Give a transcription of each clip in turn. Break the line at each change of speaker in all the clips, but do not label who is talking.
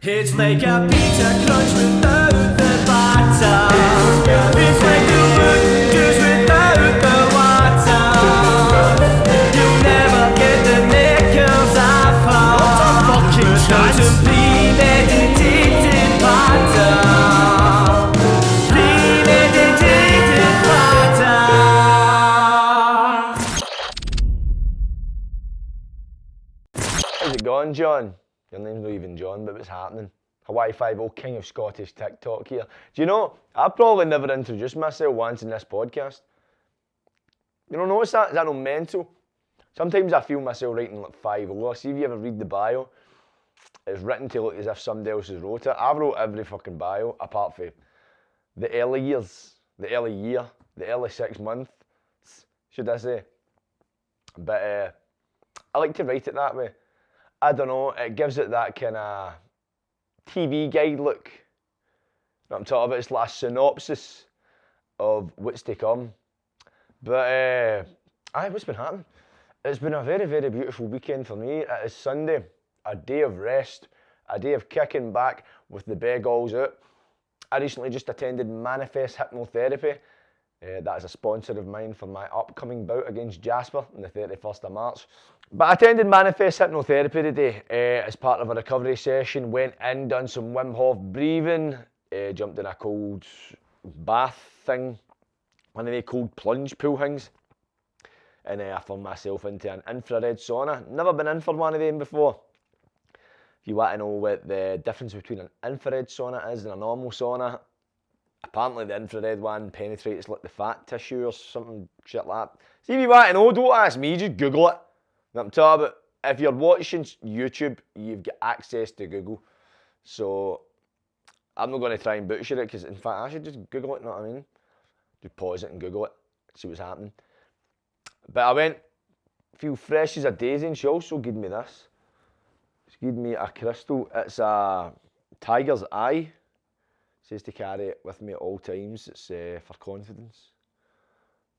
It's like a pizza crunch without the batter. It's like the wood juice without the water. You'll never get the knickers I found. What a fucking chance. Premeditated patter. Premeditated patter. How's it going, John? Your name's not even John, but what's happening? Hawaii Fivo, king of Scottish TikTok here. Do you know, I've probably never introduced myself once in this podcast. You don't notice that? Is that not mental? Sometimes I feel myself writing like 5 See if you ever read the bio, it's written to look as if somebody else has wrote it. I've wrote every fucking bio, apart from the early years, the early year, the early 6 months, should I say. But I like to write it that way. I don't know, it gives it that kind of TV guide look. What I'm talking about, it's like a synopsis of what's to come. But, what's been happening? It's been a very, very beautiful weekend for me. It is Sunday, a day of rest, a day of kicking back with the big alls out. I recently just attended Manifest Hypnotherapy. That is a sponsor of mine for my upcoming bout against Jasper on the 31st of March. But I attended Manifest Hypnotherapy today as part of a recovery session. Went in, done some Wim Hof breathing, jumped in a cold bath thing, one of the cold plunge pool things. And I flung myself into an infrared sauna. Never been in for one of them before. If you want to know what the difference between an infrared sauna is and a normal sauna, apparently the infrared one penetrates like the fat tissue or something shit like that. See if you want to know, don't ask me, just Google it. I'm talking about, if you're watching YouTube, you've got access to Google. So I'm not going to try and butcher it, because in fact I should just Google it, you know what I mean? Just pause it and Google it, see what's happening. But I went, feel fresh as a daisy, and she also gave me this. She gave me a crystal. It's a tiger's eye. Says to carry it with me at all times. It's for confidence.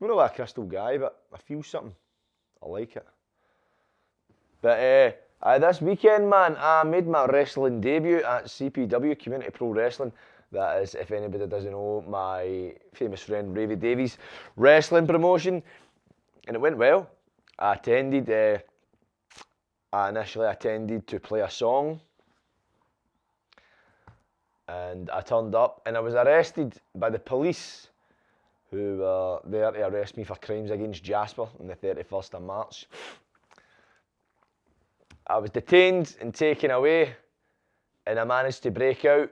I'm not really a crystal guy, but I feel something. I like it. But this weekend, man, I made my wrestling debut at CPW, Community Pro Wrestling. That is, if anybody doesn't know, my famous friend Ravy Davies' wrestling promotion. And it went well. I initially attended to play a song. And I turned up and I was arrested by the police, who were there to arrest me for crimes against Jasper on the 31st of March. I was detained and taken away, and I managed to break out,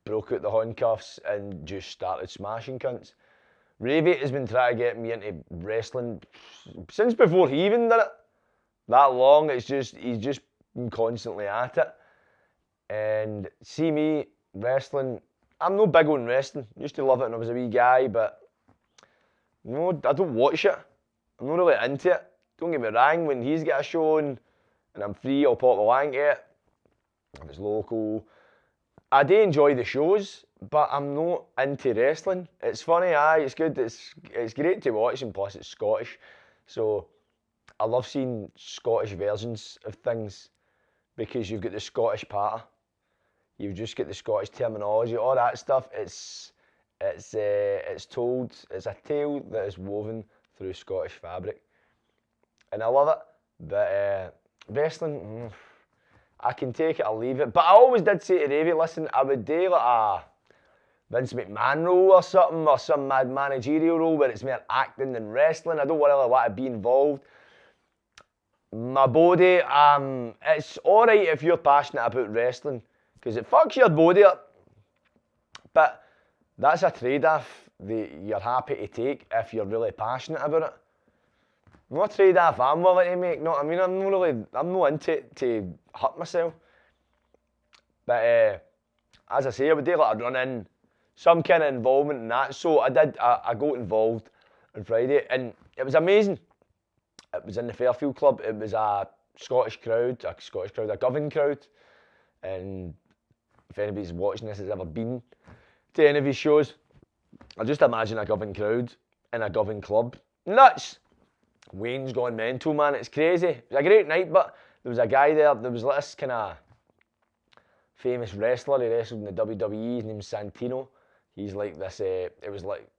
broke out the handcuffs and just started smashing cunts. Ravy has been trying to get me into wrestling since before he even did it. That long, he's just been constantly at it. And see me, wrestling, I'm no big on wrestling. Used to love it when I was a wee guy, but no, I don't watch it. I'm not really into it. Don't get me wrong, when he's got a show on and I'm free, I'll pop along to it. If it's local. I do enjoy the shows, but I'm not into wrestling. It's funny, it's good, it's great to watch, and plus it's Scottish. So I love seeing Scottish versions of things, because you've got the Scottish patter. You've just got the Scottish terminology, all that stuff. It's told, it's a tale that is woven through Scottish fabric. And I love it. But wrestling, I can take it or leave it. But I always did say to Ravy, listen, I would do like a Vince McMahon role or something, or some mad managerial role where it's more acting than wrestling. I don't really want to be involved. My body, it's alright if you're passionate about wrestling, because it fucks your body up. But that's a trade-off that you're happy to take if you're really passionate about it. Not a trade-off I'm willing to make, no, I mean, I'm not into it to hurt myself. But as I say, I would do like a run-in, some kind of involvement in that. So I got involved on Friday, and it was amazing. It was in the Fairfield Club. It was a Govan crowd. And if anybody's watching this has ever been to any of his shows, I just imagine a Govan crowd in a Govan club. Nuts! Wayne's gone mental, man. It's crazy. It was a great night, but there was a guy there. There was this kind of famous wrestler. He wrestled in the WWE. His name's Santino. He's like this. He was like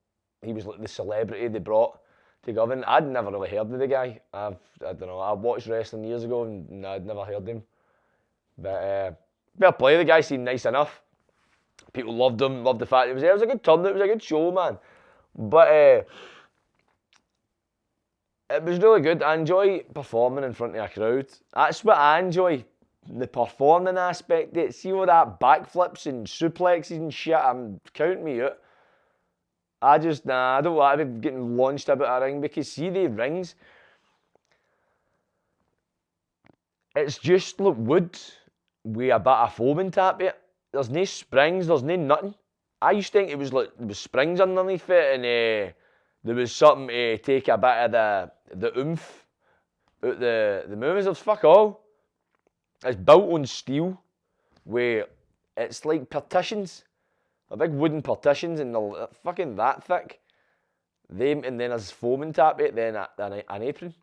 the celebrity they brought to Govan. I'd never really heard of the guy. I don't know. I watched wrestling years ago and I'd never heard of him. But fair play. The guy seemed nice enough. People loved him. Loved the fact he was there. It was a good turn. It was a good show, man. But it was really good. I enjoy performing in front of a crowd. That's what I enjoy. The performing aspect. See all that backflips and suplexes and shit. I'm counting me out. I don't want to be getting launched about a ring because see the rings. It's just like wood with a bit of foaming tap it. There's no springs. There's no nothing. I used to think it was like there was springs underneath it and there was something to take a bit of the oomph out the movements. There's fuck all. It's built on steel, where it's like partitions, a big wooden partitions, and they're fucking that thick. And then there's foaming tap it, then an apron.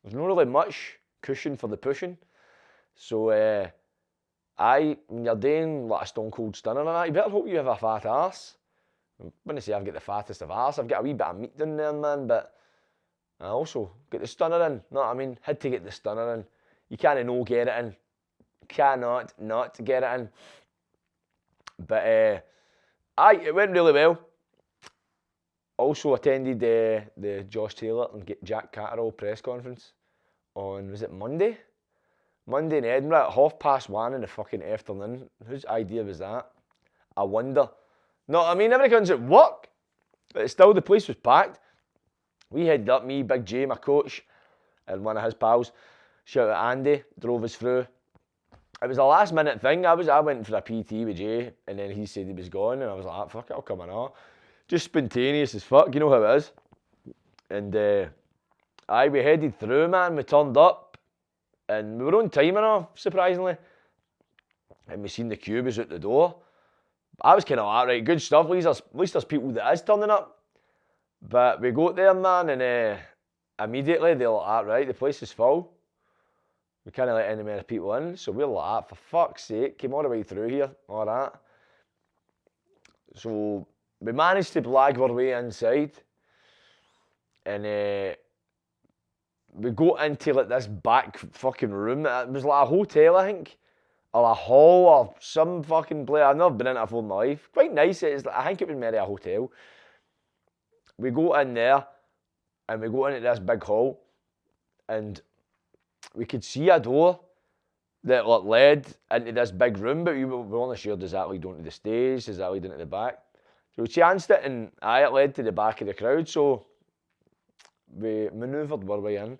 There's not really much cushion for the pushing. So when you're doing like a stone cold stunner and that, you better hope you have a fat arse. I'm going to say I've got the fattest of arse. I've got a wee bit of meat down there, man, but I also get the stunner in. Know what I mean? Had to get the stunner in. You can't no get it in. Cannot not get it in. But it went really well. Also attended the Josh Taylor and Jack Catterall press conference on, was it Monday? Monday in Edinburgh at 1:30 in the fucking afternoon. Whose idea was that? I wonder. No, I mean, everyone's at work, but still the place was packed. We headed up, me, Big J, my coach, and one of his pals. Shout out Andy, drove us through. It was a last minute thing. I went for a PT with Jay, and then he said he was gone, and I was like, fuck it, I'll come on. Just spontaneous as fuck, you know how it is. And we headed through, man. We turned up, and we were on time enough, surprisingly. And we seen the queue was out the door. I was kind of like, right, good stuff. At least there's people that is turning up. But we got there, man, and immediately they're like, right, the place is full. We can't let any more people in. So we're like, for fuck's sake, came all the way through here, all that. So we managed to blag our way inside. And we got into like this back fucking room. It was like a hotel, I think. Or a hall or some fucking place. I've never been in it before in my life. Quite nice. I think it was maybe a hotel. We go in there and we go into this big hall and we could see a door that like led into this big room, but we weren't sure does that lead onto the stage, does that lead into the back. So we chanced it and it led to the back of the crowd, so we manoeuvred our way in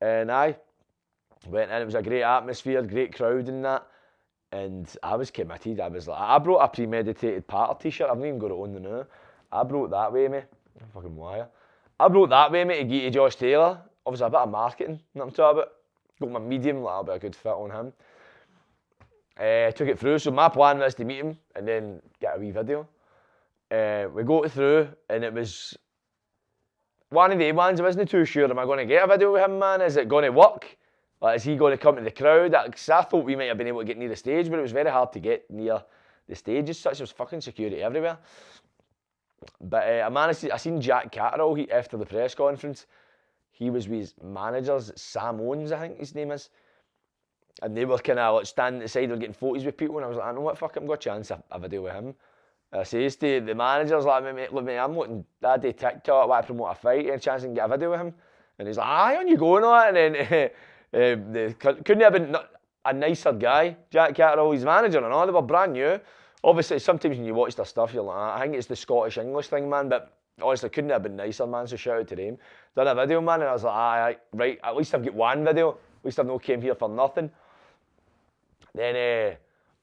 and I went in. It was a great atmosphere, great crowd and that, and I was committed. I was like, I brought a Premeditated Patter t-shirt. I've not even got it on the now. I brought that with me. Fucking wire. I brought that with me to give to Josh Taylor. Obviously a bit of marketing, you know what I'm talking about. Got my medium, like a bit of good fit on him. Took it through, so my plan was to meet him and then get a wee video. We got through and it was one of the ones. I wasn't too sure, am I going to get a video with him, man? Is it going to work? Like, is he going to come to the crowd? Because I thought we might have been able to get near the stage, but it was very hard to get near the stage as such. There was fucking security everywhere. But I seen Jack Catterall after the press conference. He was with his managers, Sam Owens, I think his name is. And they were kind of like standing at the side, they were getting photos with people, and I was like, I know what, fuck it, I've got a chance to have a deal with him. I says to the managers, like, mate, look, mate, I'm looking, I do TikTok, I want to promote a fight, any chance I can get a video with him? And he's like, aye, on you go and all that. And then they couldn't have been a nicer guy, Jack Catterall, his manager and all, they were brand new. Obviously, sometimes when you watch their stuff, you're like, I think it's the Scottish-English thing, man, but honestly, couldn't have been nicer, man, so shout out to them. Done a video, man, and I was like, aye, right, at least I've got one video, at least I've not came here for nothing. Then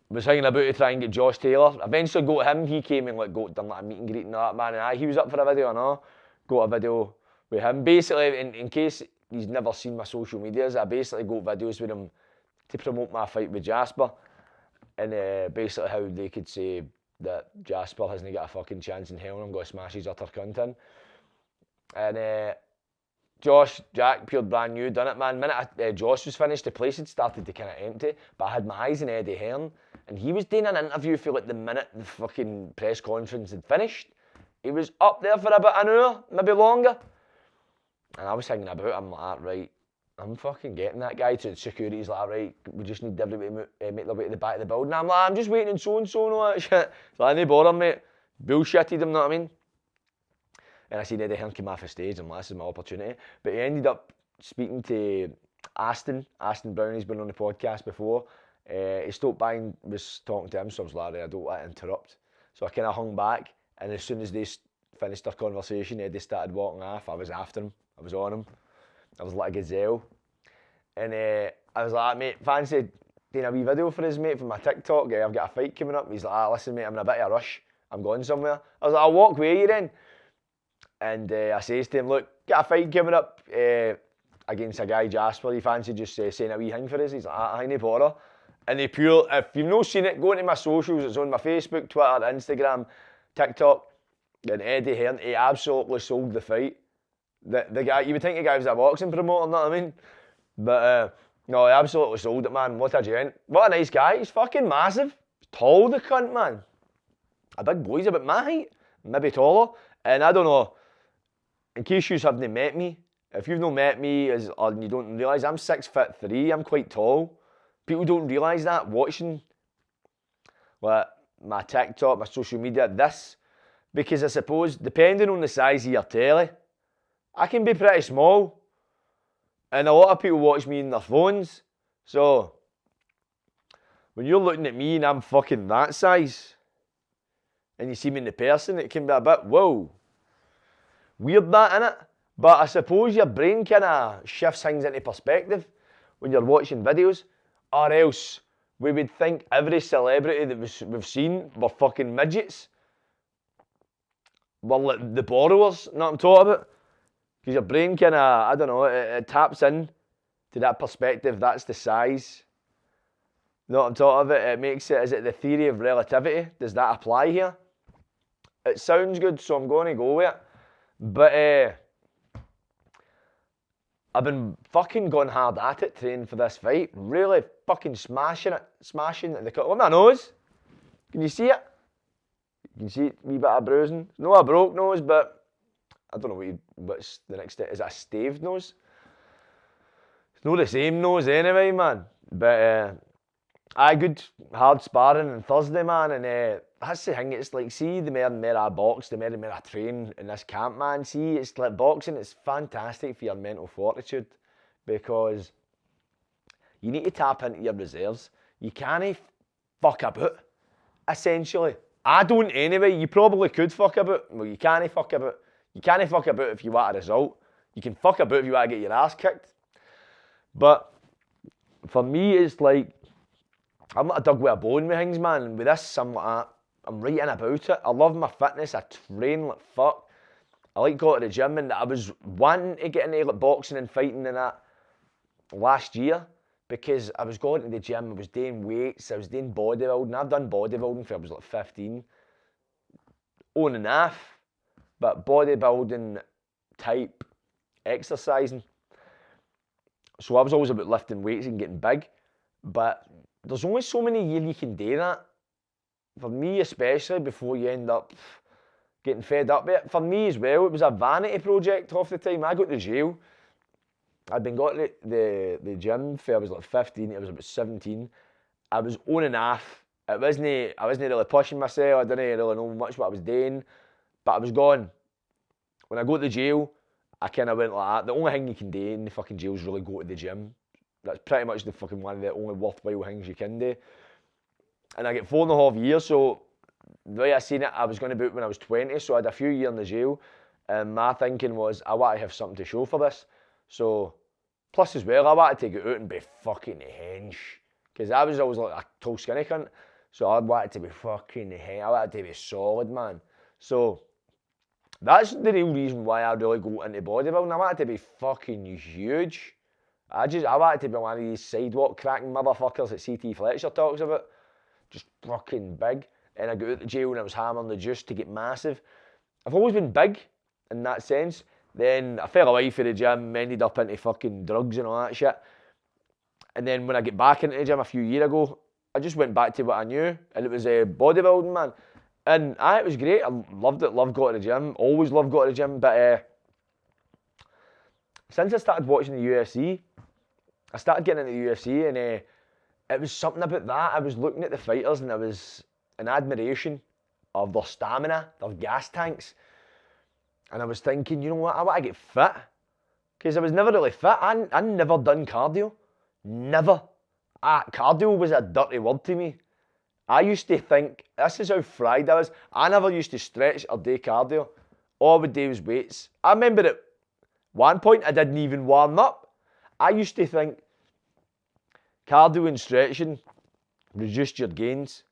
was hanging about to try and get Josh Taylor. Eventually got him, he came and done like a meet and greet and that, man, and he was up for a video and all. Got a video with him. Basically, in case he's never seen my social medias, I basically got videos with him to promote my fight with Jasper. And basically how they could say that Jasper hasn't got a fucking chance in hell and I'm going to smash his utter cunt in. And Josh, Jack, pure brand new, done it, man. Minute Josh was finished, the place had started to kind of empty, but I had my eyes on Eddie Hearn, and he was doing an interview for like the minute the fucking press conference had finished. He was up there for about an hour, maybe longer. And I was hanging about, I'm like, right, I'm fucking getting that guy to the security's like, right, we just need everybody to make their way to the back of the building. I'm like, I'm just waiting on so-and-so and all that shit. So I didn't bother, mate. Bullshitted him, know what I mean? And I seen Eddie Hearn come off the stage, and this is my opportunity. But he ended up speaking to Aston Brown. He's been on the podcast before. He stopped by and was talking to him, so I was like, I don't want to interrupt. So I kind of hung back, and as soon as they finished their conversation, Eddie started walking off. I was after him. I was on him. I was like a gazelle. And I was like, mate, fancy doing a wee video for us, mate, for my TikTok. I've got a fight coming up. He's like, listen, mate, I'm in a bit of a rush. I'm going somewhere. I was like, I'll walk with you then. And I says to him, look, got a fight coming up against a guy, Jasper. You fancy just saying a wee thing for us? He's like, I ain't bother. And they pure, if you've not seen it, go into my socials. It's on my Facebook, Twitter, Instagram, TikTok. And Eddie Hearn, he absolutely sold the fight. The guy, you would think the guy was a boxing promoter, know what I mean? But no, he absolutely sold it, man. What a gent. What a nice guy. He's fucking massive. He's tall, the cunt, man. A big boy. He's about my height, maybe taller. And I don't know, in case you haven't met me, if you've not met me or you don't realise, I'm 6'3", I'm quite tall. People don't realise that watching like, my TikTok, my social media, because I suppose, depending on the size of your telly, I can be pretty small. And a lot of people watch me on their phones. So, when you're looking at me and I'm fucking that size, and you see me in the person, it can be a bit, whoa. Weird that, innit? But I suppose your brain kind of shifts things into perspective when you're watching videos, or else we would think every celebrity that we've seen were fucking midgets. Were like the borrowers, know what I'm talking about? Because your brain kind of, I don't know, it taps in to that perspective, that's the size. Know what I'm talking about? It makes it, is it the theory of relativity? Does that apply here? It sounds good, so I'm going to go with it. But I've been fucking going hard at it training for this fight. Really fucking smashing it at the cut. Look at my nose. Can you see it? You can see it, wee bit of bruising. No, a broke nose, but I don't know what's the next step. Is it a staved nose? It's not the same nose anyway, man. But I good hard sparring on Thursday, man, and that's the thing. It's like, see, the more and more I box, the more and more I train in this camp, man. See, it's like boxing. It's fantastic for your mental fortitude because you need to tap into your reserves. You can't fuck about, essentially. I don't anyway. You probably could fuck about. Well, you can't fuck about. You can't fuck about if you want a result. You can fuck about if you want to get your ass kicked. But for me, it's like, I'm not a dug with a bone with things, man. And with this, I'm right in about it. I love my fitness. I train like fuck. I like going to the gym, and I was wanting to get into like boxing and fighting and that last year because I was going to the gym. I was doing weights. I was doing bodybuilding. I've done bodybuilding for I was like 15, on and off, but bodybuilding type exercising. So I was always about lifting weights and getting big, but there's only so many years you can do that. For me especially, before you end up getting fed up with it. For me as well, it was a vanity project half the time. I got to jail. I'd been going to the gym for I was like 15, I was about 17. I was on and off. I wasn't really pushing myself. I didn't really know much what I was doing, but I was going. When I go to jail, I kind of went like that. The only thing you can do in the fucking jail is really go to the gym. That's pretty much the fucking one of the only worthwhile things you can do. And I get 4.5 years, so the way I seen it, I was going to boot when I was 20, so I had a few years in the jail. And my thinking was, I want to have something to show for this. So, plus as well, I wanted to get out and be fucking hench. Because I was always like a tall skinny cunt. So I wanted to be fucking hench. I wanted to be solid, man. So, that's the real reason why I really go into bodybuilding. I wanted to be fucking huge. I wanted to be one of these sidewalk cracking motherfuckers that C.T. Fletcher talks about. Just fucking big. And I got out of jail and I was hammering the juice to get massive. I've always been big in that sense. Then I fell away from the gym, ended up into fucking drugs and all that shit. And then when I get back into the gym a few years ago, I just went back to what I knew, and it was bodybuilding, man. And it was great. I loved it, loved going to the gym, always loved going to the gym. But since I started watching the UFC, I started getting into the UFC, and it was something about that. I was looking at the fighters, and I was in admiration of their stamina, their gas tanks. And I was thinking, you know what, I want to get fit. Because I was never really fit. I never done cardio. Never. Cardio was a dirty word to me. I used to think, this is how fried I was. I never used to stretch or do cardio. All I would do was weights. I remember at one point I didn't even warm up. I used to think cardio and stretching reduced your gains.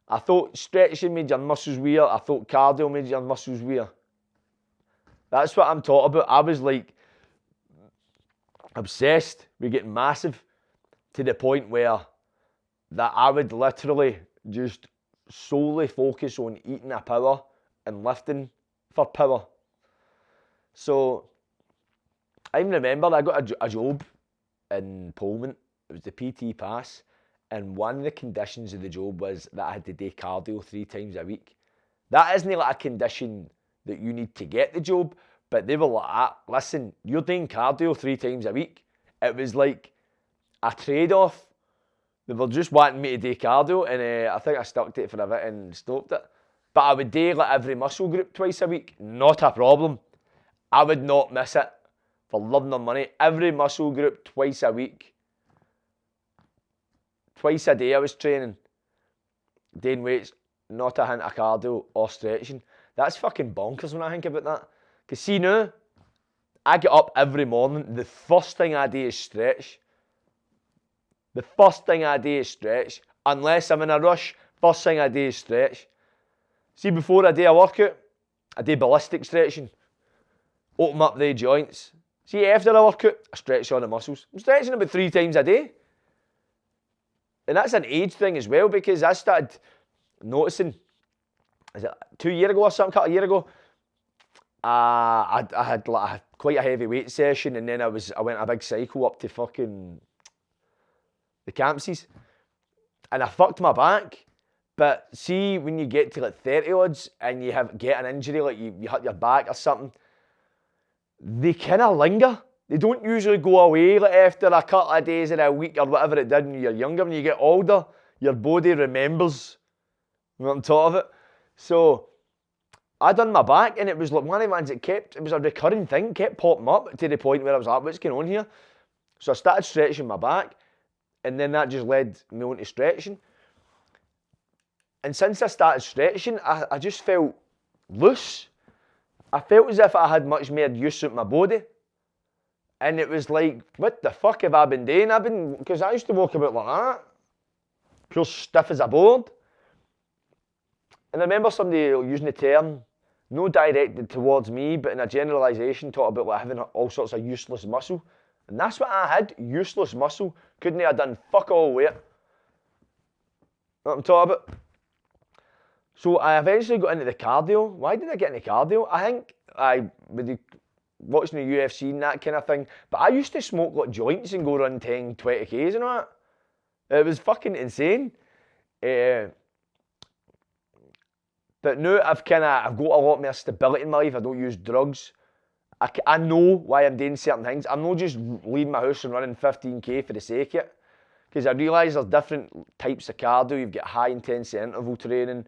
I thought stretching made your muscles weird. I thought cardio made your muscles weird. That's what I'm talking about. I was like obsessed with getting massive to the point where that I would literally just solely focus on eating a power and lifting for power. So I even remember I got a job in Pullman. It was the PT pass. And one of the conditions of the job was that I had to do cardio 3 times a week. That isn't like a condition that you need to get the job, but they were like, listen, you're doing cardio 3 times a week. It was like a trade-off. They were just wanting me to do cardio, and I think I stuck to it for a bit and stopped it. But I would do like every muscle group twice a week, not a problem. I would not miss it for love nor money. Every muscle group twice a week. Twice a day I was training, doing weights, not a hint of cardio or stretching. That's fucking bonkers when I think about that. Because see now, I get up every morning, the first thing I do is stretch. The first thing I do is stretch. Unless I'm in a rush, first thing I do is stretch. See, before I do a workout, I do ballistic stretching. Open up the joints. See, after a workout, I stretch all the muscles. I'm stretching about 3 times a day. And that's an age thing as well, because I started noticing, is it 2 years ago or something, a couple of years ago, I had like quite a heavy weight session, and then I went a big cycle up to fucking the Campsies, and I fucked my back. But see, when you get to like 30 odds and you get an injury, like you hurt your back or something, they kind of linger. They don't usually go away like after a couple of days or a week or whatever it did when you're younger. When you get older, your body remembers. You know what I'm talking about? So I done my back, and it was like one of the ones that it was a recurring thing, kept popping up to the point where I was like, what's going on here? So I started stretching my back, and then that just led me on to stretching. And since I started stretching, I just felt loose. I felt as if I had much more use of my body. And it was like, what the fuck have I been doing? Because I used to walk about like that, pure stiff as a board. And I remember somebody using the term, no directed towards me, but in a generalisation, talk about like having all sorts of useless muscle. And that's what I had, useless muscle. Couldn't have done fuck all with it. Know what I'm talking about? So I eventually got into the cardio. Why did I get into cardio? I think with watching the UFC and that kind of thing, but I used to smoke like joints and go run 10, 20 Ks and all that. It was fucking insane. But now I've got a lot more stability in my life. I don't use drugs. I know why I'm doing certain things. I'm not just leaving my house and running 15k for the sake of it. Because I realise there's different types of cardio. You've got high intensity interval training.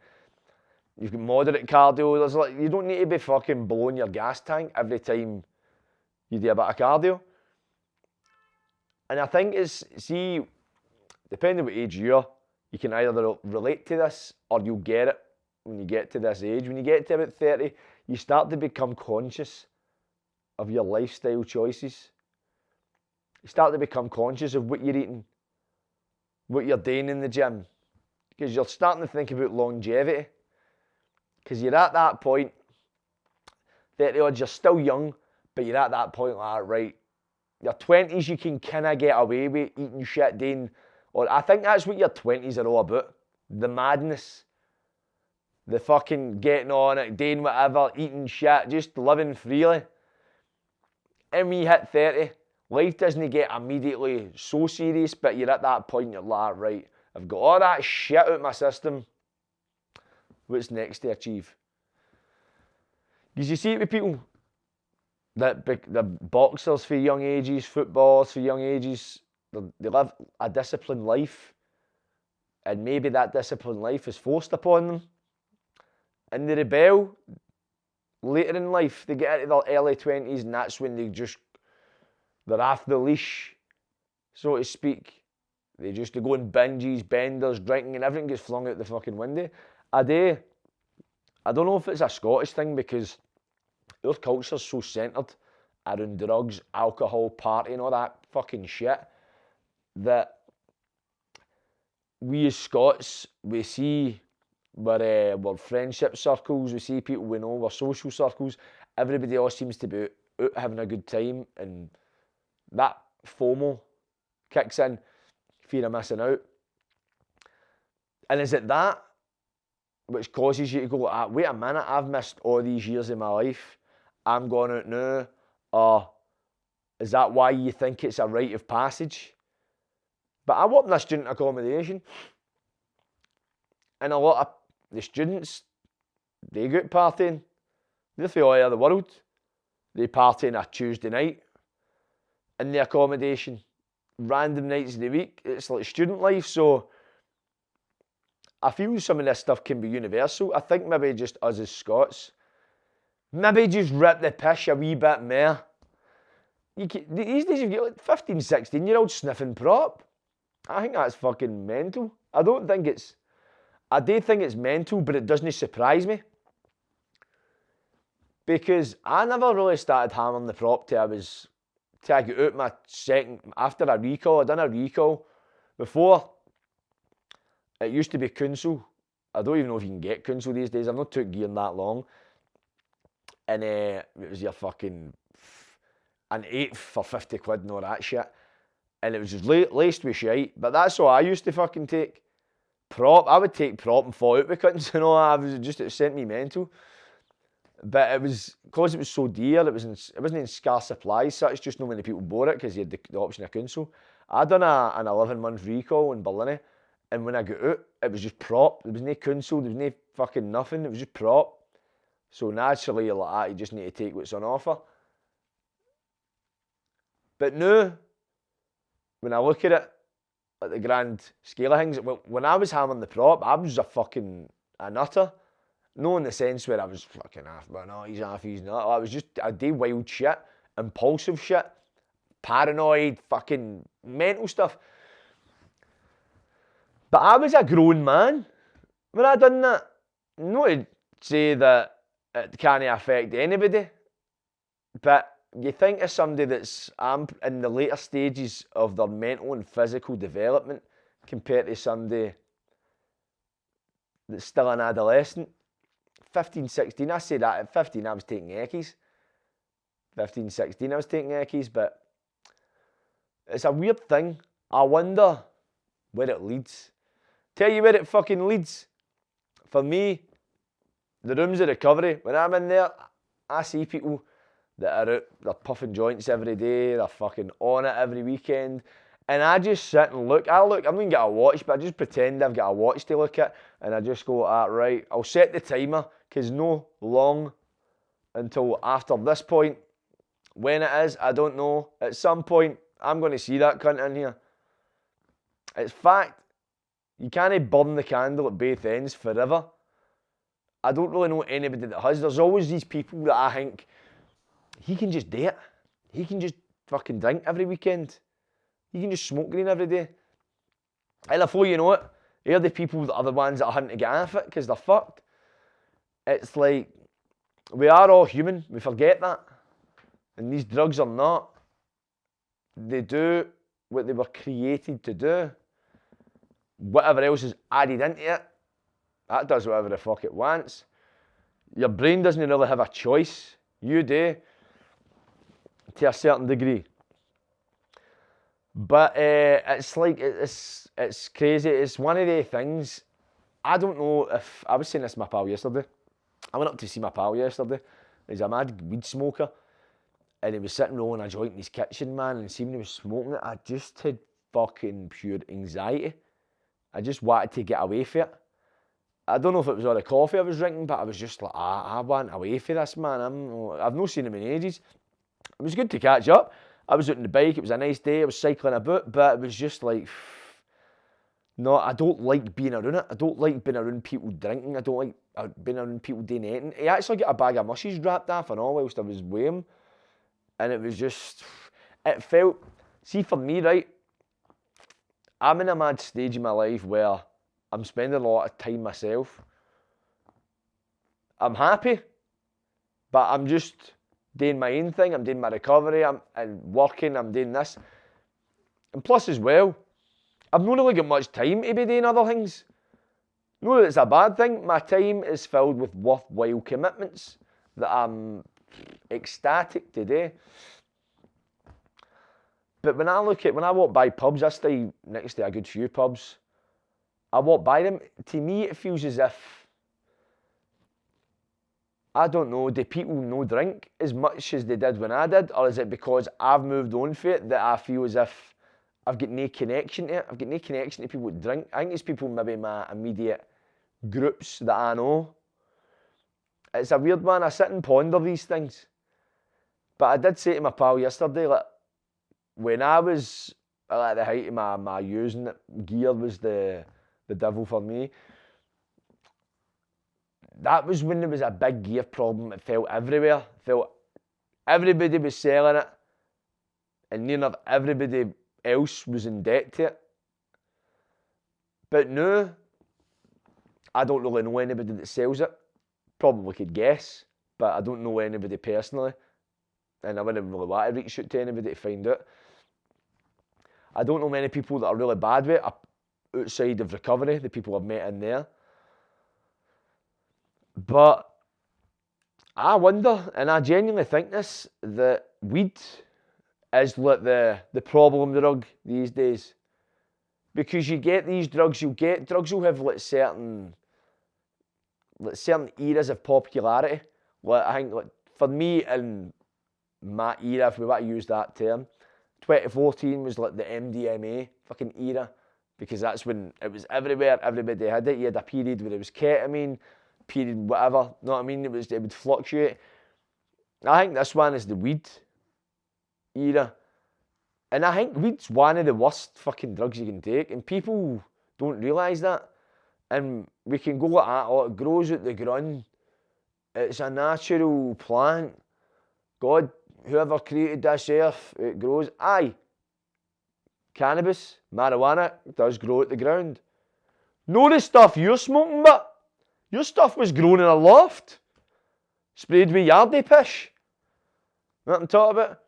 You've got moderate cardio. You don't need to be fucking blowing your gas tank every time you do a bit of cardio. And I think depending on what age you are, you can either relate to this or you'll get it when you get to this age. When you get to about 30, you start to become conscious of your lifestyle choices. You start to become conscious of what you're eating, what you're doing in the gym. Because you're starting to think about longevity. Because you're at that point, 30 odds, you're still young, but you're at that point like, right, your 20s you can kind of get away with eating shit, doing, or I think that's what your 20s are all about. The madness. the fucking getting on it, doing whatever, eating shit, just living freely. And when you hit 30, life doesn't get immediately so serious, but you're at that point, you're like, right, I've got all that shit out of my system. What's next to achieve? Because you see it with people that the boxers for young ages, footballers for young ages, they live a disciplined life, and maybe that disciplined life is forced upon them, and they rebel later in life. They get into their early 20s, and that's when they're off the leash, so to speak. They go on binges, benders, drinking, and everything gets flung out the fucking window. I don't know if it's a Scottish thing, because our culture's so centred around drugs, alcohol, partying, all that fucking shit, that we as Scots, we see we're friendship circles, we see people we know, we're social circles, everybody else seems to be out having a good time, and that FOMO kicks in, fear of missing out. And is it that which causes you to go, wait a minute, I've missed all these years of my life, I'm going out now? Or is that why you think it's a rite of passage? But I work in a student accommodation, and a lot of the students, they go out partying. They're from all over the world. They party on a Tuesday night in the accommodation, random nights of the week. It's like student life, so I feel some of this stuff can be universal. I think maybe just us as Scots, maybe just rip the piss a wee bit more. These days you've got like 15, 16-year-olds sniffing prop. I think that's fucking mental. I do think it's mental, but it doesn't surprise me. Because I never really started hammering the prop till I got out my second, after a recall. I done a recall. Before, it used to be council. I don't even know if you can get council these days. I've not took gear in that long. And it was your fucking an 8th for 50 quid and all that shit. And it was just laced with shite. But that's all I used to fucking take. Prop. I would take prop and fall out with cuttings and all that. It sent me mental. But it was, because it was so dear, it wasn't in scarce supply, so it's just not many people bought it because you had the option of council. I done an 11-month recall in Berlin, and when I got out, it was just prop. There was no council, there was no fucking nothing, it was just prop. So naturally, like that, you just need to take what's on offer. But now, when I look at it, at the grand scale of things, when I was hammering the prop, I was a nutter. No in the sense where I was fucking half, but no, he's not. I was just, I did wild shit, impulsive shit, paranoid, fucking mental stuff. But I was a grown man when I done that. Not to say that it can't affect anybody, but you think of somebody that's in the later stages of their mental and physical development compared to somebody that's still an adolescent. 15, 16, I say that at 15 I was taking eckies. 15, 16 I was taking eckies, but it's a weird thing. I wonder where it leads. Tell you where it fucking leads. For me, the rooms of recovery, when I'm in there, I see people that are out, they're puffing joints every day, they're fucking on it every weekend, and I just sit and look. I'm not going to get a watch, but I just pretend I've got a watch to look at, and I just go, right, I'll set the timer, because no long until after this point. When it is, I don't know. At some point, I'm going to see that cunt in here. It's fact. You can't burn the candle at both ends forever. I don't really know anybody that has. There's always these people that I think, he can just do it. He can just fucking drink every weekend. He can just smoke green every day. And before you know it, they're the people that are the ones that are hunting to get off it because they're fucked. It's like, we are all human. We forget that. And these drugs are not. They do what they were created to do. Whatever else is added into it, that does whatever the fuck it wants. Your brain doesn't really have a choice. You do, to a certain degree. But it's like, it's crazy. It's one of the things I don't know if, I was saying this to my pal yesterday. I went up to see my pal yesterday. He's a mad weed smoker. And he was sitting rolling a joint in his kitchen, man, and seeing he was smoking it, I just had fucking pure anxiety. I just wanted to get away from it. I don't know if it was all the coffee I was drinking, but I was just like, I want away from this, man. I've not seen him in ages. It was good to catch up. I was out on the bike, it was a nice day, I was cycling about, but it was just like, no, I don't like being around it. I don't like being around people drinking. I don't like being around people doing anything. He actually got a bag of mushies dropped off and all whilst I was with him. And it was just, it felt, see for me, right, I'm in a mad stage in my life where I'm spending a lot of time myself. I'm happy, but I'm just doing my own thing. I'm doing my recovery, I'm working, I'm doing this. And plus as well, I've not really got much time to be doing other things. Not that it's a bad thing. My time is filled with worthwhile commitments that I'm ecstatic to do. But when I walk by pubs, I stay next to a good few pubs. I walk by them, to me it feels as if, I don't know, do people no drink as much as they did when I did? Or is it because I've moved on for it that I feel as if I've got no connection to it? I've got no connection to people that drink. I think it's people maybe my immediate groups that I know. It's a weird one. I sit and ponder these things. But I did say to my pal yesterday, like, when I was at the height of my using it, gear was the devil for me. That was when there was a big gear problem. It felt everywhere. It felt everybody was selling it, and near everybody else was in debt to it. But now, I don't really know anybody that sells it. Probably could guess, but I don't know anybody personally, and I wouldn't really want to reach out to anybody to find out. I don't know many people that are really bad with it outside of recovery, the people I've met in there. But I wonder, and I genuinely think this, that weed is like the problem drug these days. Because you get these drugs, drugs will have like certain eras of popularity. Like, I think, like, for me in my era, if we want to use that term, 2014 was like the MDMA fucking era, because that's when it was everywhere, everybody had it. You had a period where it was ketamine, period whatever, know what I mean? It would fluctuate. I think this one is the weed era. And I think weed's one of the worst fucking drugs you can take, and people don't realise that. And we can go like that, oh, it grows out the ground. It's a natural plant. God, whoever created this earth, it grows. Aye, cannabis, marijuana, does grow at the ground. No the stuff you're smoking, but your stuff was grown in a loft. Sprayed with yardie pish. You know what I'm talking about?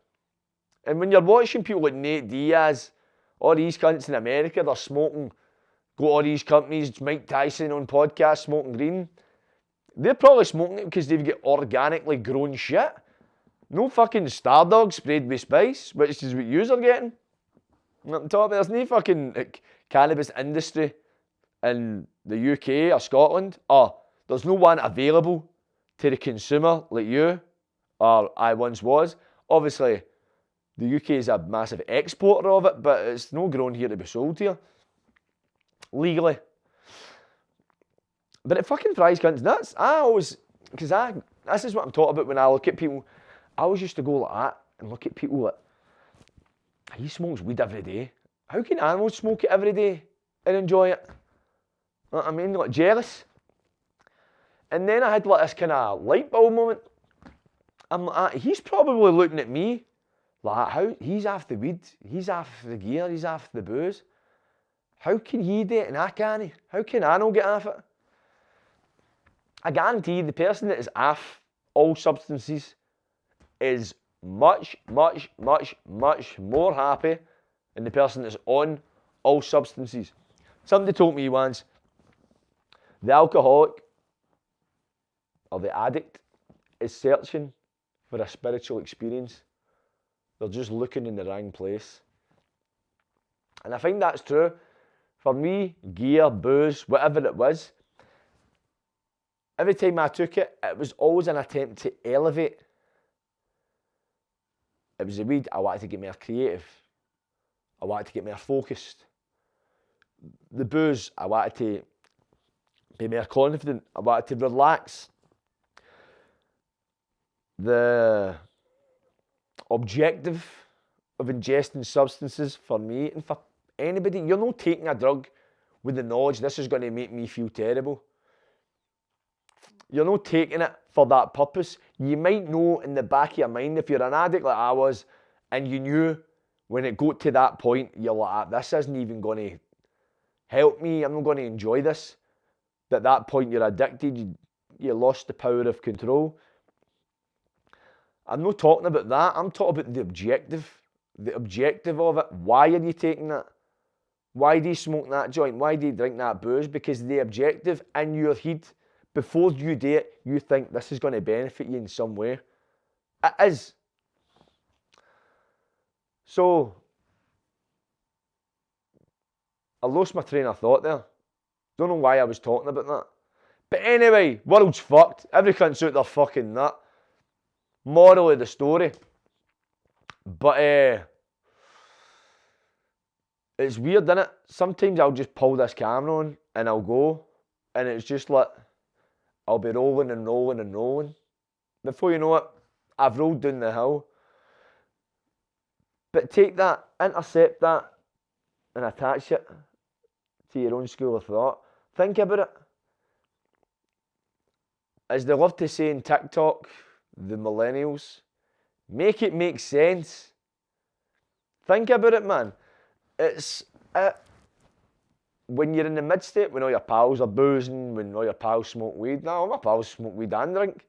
And when you're watching people like Nate Diaz, all these cunts in America, they're smoking, go to all these companies, Mike Tyson on podcast, smoking green. They're probably smoking it because they've got organically grown shit. No fucking Stardog sprayed with spice, which is what yous are getting. You know what I'm talking about? There's no fucking like, cannabis industry in the UK or Scotland. Or there's no one available to the consumer like you or I once was. Obviously, the UK is a massive exporter of it, but it's no grown here to be sold here. Legally. But it fucking fries cunts nuts. This is what I'm talking about when I look at people. I always used to go like that and look at people like, he smokes weed every day. How can animals smoke it every day and enjoy it? You know what I mean? Like, jealous. And then I had like this kind of light bulb moment. I'm like, he's probably looking at me like, how he's off the weed, he's off the gear, he's off the booze. How can he do it and I can't? How can I not get off it? I guarantee you the person that is off all substances is much, much, much, much more happy than the person that's on all substances. Somebody told me once, the alcoholic or the addict is searching for a spiritual experience. They're just looking in the wrong place. And I think that's true. For me, gear, booze, whatever it was, every time I took it, it was always an attempt to elevate. It was the weed, I wanted to get more creative. I wanted to get more focused. The booze, I wanted to be more confident. I wanted to relax. The objective of ingesting substances for me and for anybody, you're not taking a drug with the knowledge this is going to make me feel terrible. You're not taking it for that purpose. You might know in the back of your mind, if you're an addict like I was, and you knew when it got to that point, you're like, this isn't even going to help me, I'm not going to enjoy this. At that point, you're addicted, you lost the power of control. I'm not talking about that, I'm talking about the objective of it. Why are you taking that? Why do you smoke that joint? Why do you drink that booze? Because the objective in your head, before you do it, you think this is going to benefit you in some way. It is. So, I lost my train of thought there. Don't know why I was talking about that. But anyway, world's fucked. Every cunt's out their fucking nut. Moral of the story. But it's weird, isn't it? Sometimes I'll just pull this camera on and I'll go, and it's just like I'll be rolling and rolling and rolling. Before you know it, I've rolled down the hill. But take that, intercept that, and attach it to your own school of thought. Think about it. As they love to say in TikTok, the millennials, make it make sense. Think about it, man. It's when you're in the midst of it, when all your pals are boozing, when all your pals smoke weed. Now, all my pals smoke weed and drink.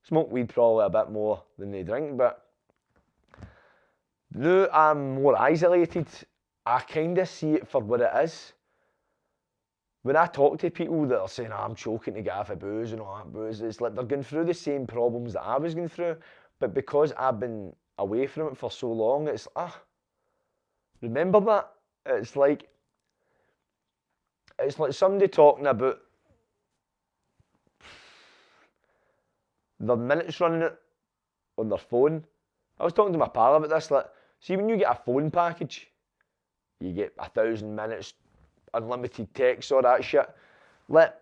Smoke weed probably a bit more than they drink, but now I'm more isolated. I kind of see it for what it is. When I talk to people that are saying, I'm choking to get off of booze and all that booze, it's like they're going through the same problems that I was going through, but because I've been away from it for so long, it's, remember that? It's like somebody talking about their minutes running it on their phone. I was talking to my pal about this, like, see when you get a phone package, you get 1,000 minutes, unlimited text, all that shit. Like,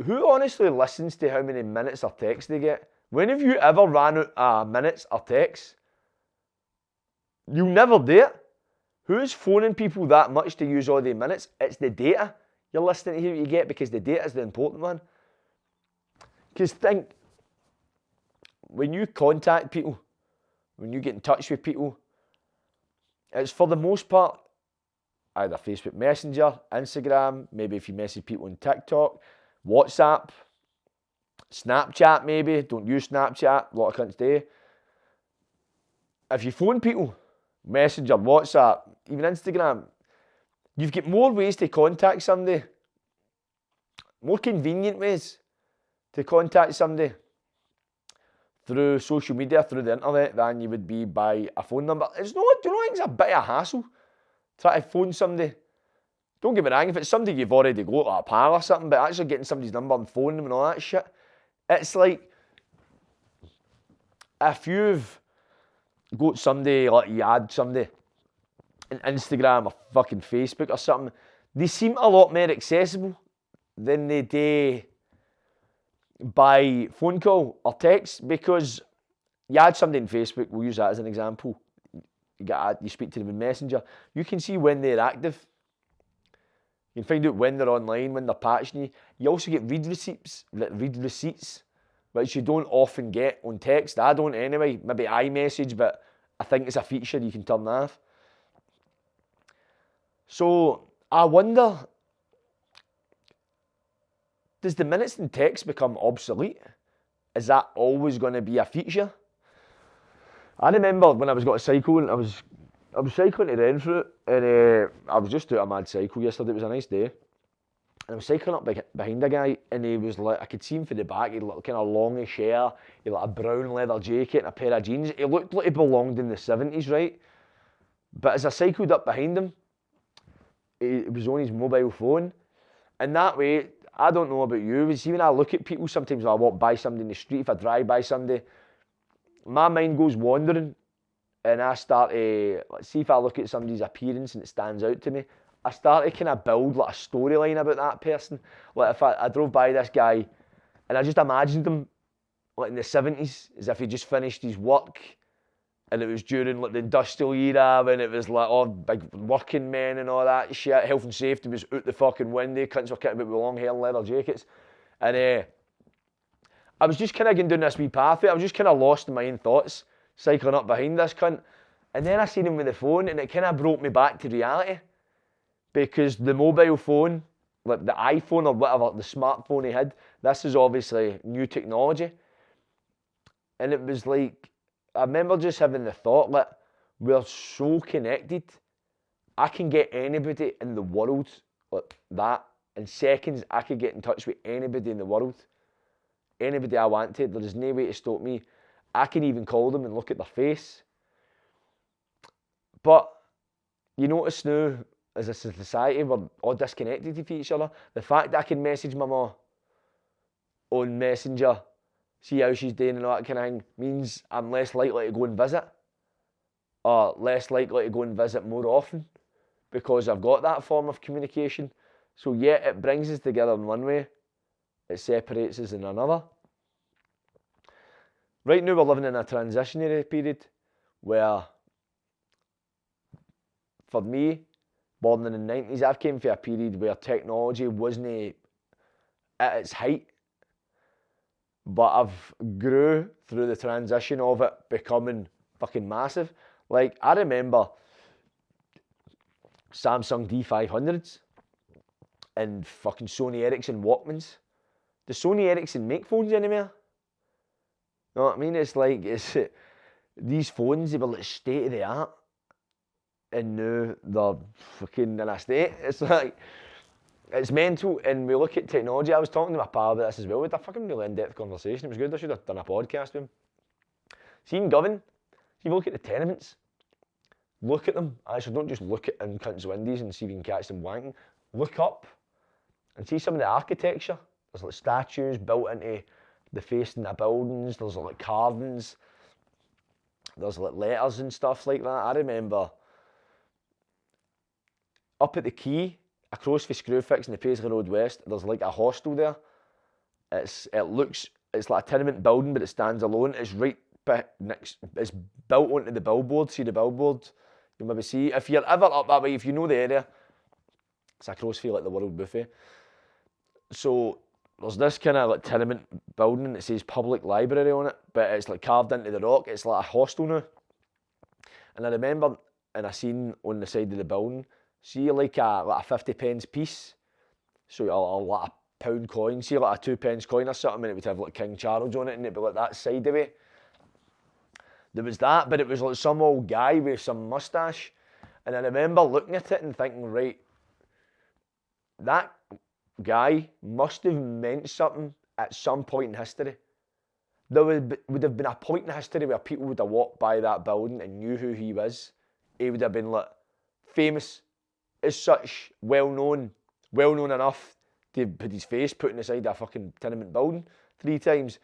who honestly listens to how many minutes or text they get? When have you ever ran out of minutes or text? You'll never do it. Who's phoning people that much to use all the minutes? It's the data. You're listening to hear what you get because the data is the important one. Because think, when you contact people, when you get in touch with people, it's for the most part either Facebook Messenger, Instagram, maybe if you message people on TikTok, WhatsApp, Snapchat maybe, don't use Snapchat, a lot of cunts do. If you phone people, Messenger, WhatsApp, even Instagram, you've got more ways to contact somebody, more convenient ways to contact somebody through social media, through the internet, than you would be by a phone number. Do you know it's a bit of a hassle? Try to phone somebody. Don't get me wrong, if it's somebody you've already got, like a pal or something, but actually getting somebody's number and phoning them and all that shit, it's like, if you've got somebody, like you add somebody on Instagram or fucking Facebook or something, they seem a lot more accessible than they do by phone call or text, because you add somebody on Facebook, we'll use that as an example, you speak to them in Messenger, you can see when they're active. You can find out when they're online, when they're patching you. You also get read receipts, which you don't often get on text. I don't anyway, maybe iMessage, but I think it's a feature you can turn off. So I wonder, does the minutes and text become obsolete? Is that always going to be a feature? I remember when I was got a cycle, and I was cycling to Renfrew, and I was just doing a mad cycle yesterday. It was a nice day, and I was cycling up behind a guy, and he was like, I could see him from the back. He had kind of longish hair, he had like a brown leather jacket and a pair of jeans. He looked like he belonged in the 70s, right? But as I cycled up behind him, he was on his mobile phone, and that way I don't know about you, but see when I look at people, sometimes when I walk by somebody in the street, if I drive by somebody, my mind goes wandering and I start to, let's see if I look at somebody's appearance and it stands out to me, I start to kind of build like a storyline about that person. Like if I drove by this guy and I just imagined him like in the 70s, as if he just finished his work and it was during like the industrial era when it was like all big working men and all that shit, health and safety was out the fucking window, cunts were kicking about with long hair and leather jackets. And I was just kind of going down this wee path. I was just kind of lost in my own thoughts, cycling up behind this cunt. And then I seen him with the phone and it kind of brought me back to reality. Because the mobile phone, like the iPhone or whatever, the smartphone he had, this is obviously new technology. And it was like, I remember just having the thought that we're so connected. I can get anybody in the world like that. In seconds, I could get in touch with anybody in the world. Anybody I wanted. There is no way to stop me. I can even call them and look at their face. But you notice now, as a society, we're all disconnected from each other. The fact that I can message my mum on Messenger, see how she's doing and all that kind of thing, means I'm less likely to go and visit, or less likely to go and visit more often, because I've got that form of communication. So yeah, it brings us together in one way, it separates us in another. Right now we're living in a transitionary period where, for me, born in the 90s, I've came from a period where technology wasn't at its height. But I've grew through the transition of it becoming fucking massive. Like, I remember Samsung D500s and fucking Sony Ericsson Walkmans. Does Sony Ericsson make phones anymore? You know what I mean? It's like, these phones, they were like state of the art. And now they're fucking in a state. It's like, it's mental, and we look at technology. I was talking to my pal about this as well. We had a fucking really in-depth conversation. It was good. I should have done a podcast with him. See in Govan, see if you look at the tenements, look at them. Actually, don't just look at in cunts' windows and see if you can catch them wanking. Look up and see some of the architecture. There's like statues built into the facing of buildings. There's like carvings. There's like letters and stuff like that. I remember up at the quay, across from Screwfix in the Paisley Road West, there's like a hostel there. It's like a tenement building, but it stands alone. It's right next. It's built onto the billboard. See the billboard? You'll maybe see if you're ever up that way. If you know the area, it's across from like the World Buffet. So there's this kind of like tenement building that says public library on it, but it's like carved into the rock. It's like a hostel now. And I remember in a scene on the side of the building, see like a 50 pence piece, so a lot of pound coin, see like a 2 pence coin or something, and it would have like King Charles on it, and it'd be like that side away. There was that, but it was like some old guy with some moustache, and I remember looking at it and thinking, right, that guy must have meant something at some point in history. There would have been a point in history where people would have walked by that building and knew who he was. He would have been like famous, as such, well known enough to put his face put in the side of a fucking tenement building 3 times.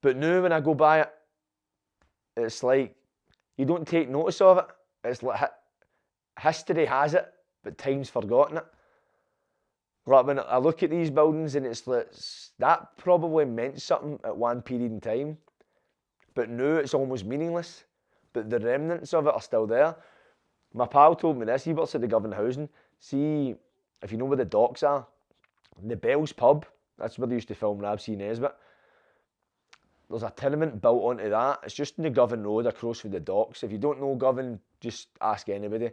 But now when I go by it, it's like you don't take notice of it. It's like history has it, but time's forgotten it. Like when I look at these buildings and it's like, that probably meant something at one period in time, but now it's almost meaningless. But the remnants of it are still there. My pal told me this, he works at the Govan housing. See, if you know where the docks are, the Bell's pub, that's where they used to film Rab C. Nesbitt. There's a tenement built onto that. It's just in the Govan Road across from the docks. If you don't know Govan, just ask anybody.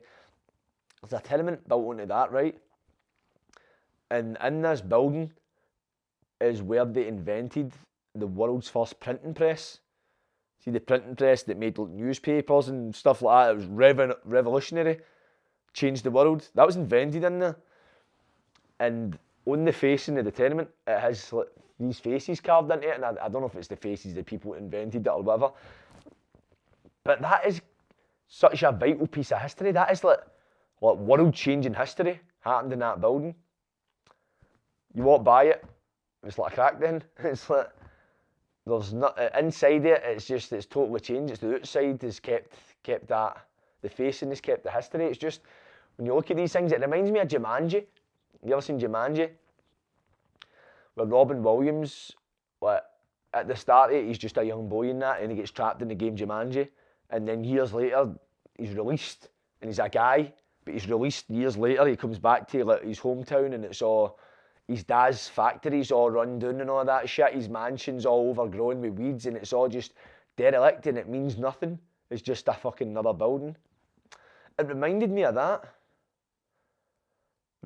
There's a tenement built onto that, right? And in this building is where they invented the world's first printing press. See the printing press that made newspapers and stuff like that. It was revolutionary, changed the world. That was invented in there. And on the facing of the tenement, it has like these faces carved into it. And I don't know if it's the faces of the people who invented it or whatever. But that is such a vital piece of history. That is like world-changing history happened in that building. You walk by it, it's like a crack den. It's like, there's not, inside it, it's totally changed. It's the outside has kept that, the facing has kept the history. It's just, when you look at these things, it reminds me of Jumanji. You ever seen Jumanji? Where Robin Williams, like, at the start of it, he's just a young boy in that, and he gets trapped in the game Jumanji, and then years later, he's released, and he's a guy, but he's released years later, he comes back to like his hometown, and it's all, his dad's factory's all run down and all that shit, his mansion's all overgrown with weeds, and it's all just derelict, and it means nothing. It's just a fucking another building. It reminded me of that.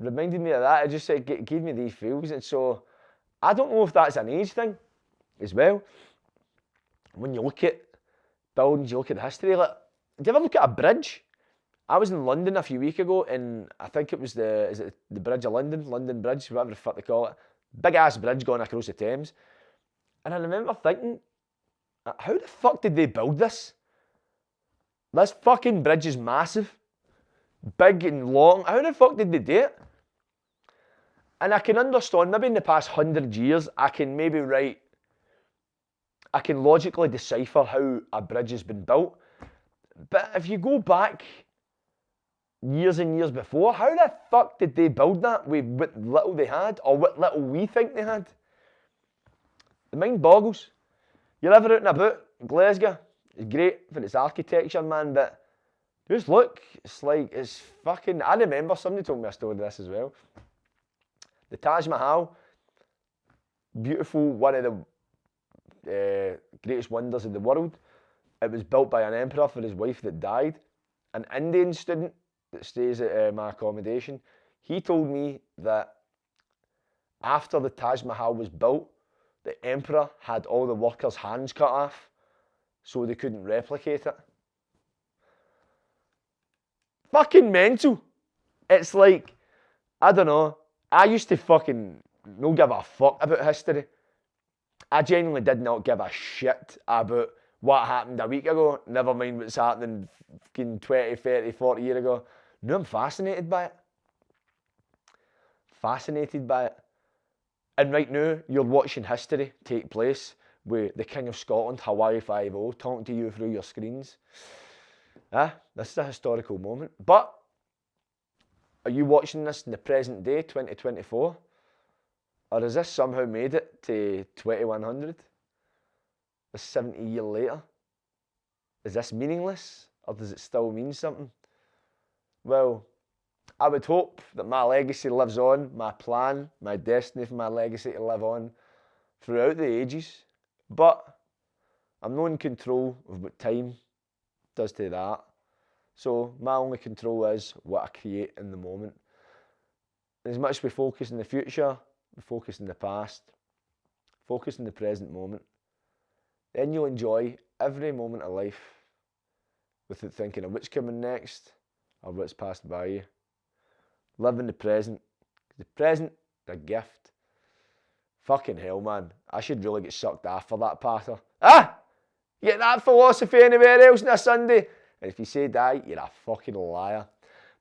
It just gave me these feels, and so, I don't know if that's an age thing as well. When you look at buildings, you look at the history, like, do you ever look at a bridge? I was in London a few weeks ago, and I think it was the Bridge of London Bridge, whatever the fuck they call it. Big ass bridge going across the Thames. And I remember thinking, how the fuck did they build this? This fucking bridge is massive, big and long. How the fuck did they do it? And I can understand, maybe in the past 100 years, I can logically decipher how a bridge has been built. But if you go back years and years before, how the fuck did they build that with what little they had, or what little we think they had? The mind boggles. You're ever out and about, Glasgow, it's great for its architecture, man, but just look, it's fucking, I remember somebody told me a story of this as well. The Taj Mahal, beautiful, one of the greatest wonders of the world. It was built by an emperor for his wife that died. An Indian student that stays at my accommodation, he told me that after the Taj Mahal was built, the emperor had all the workers' hands cut off so they couldn't replicate it. Fucking mental. It's like, I don't know, I used to fucking not give a fuck about history. I genuinely did not give a shit about what happened a week ago, never mind what's happening fucking 20, 30, 40 years ago. Now I'm fascinated by it. And right now, you're watching history take place with the King of Scotland, Hawaii Fivo, talking to you through your screens. This is a historical moment. But are you watching this in the present day, 2024? Or has this somehow made it to 2100? This 70 years later? Is this meaningless? Or does it still mean something? Well, I would hope that my legacy lives on, my plan, my destiny for my legacy to live on throughout the ages. But I'm not in control of what time does to that. So my only control is what I create in the moment. As much as we focus in the future, we focus in the past, focus in the present moment, then you'll enjoy every moment of life without thinking of what's coming next or what's passed by you. Live in the present. The present is a gift. Fucking hell, man. I should really get sucked off for that patter. You get that philosophy anywhere else on a Sunday? And if you say die, you're a fucking liar.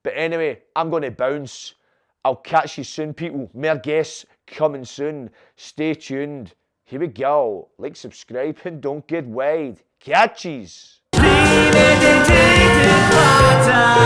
But anyway, I'm going to bounce. I'll catch you soon, people. More guests coming soon. Stay tuned. Here we go. Like, subscribe, and don't get wide. Catchies. Premeditated Patter.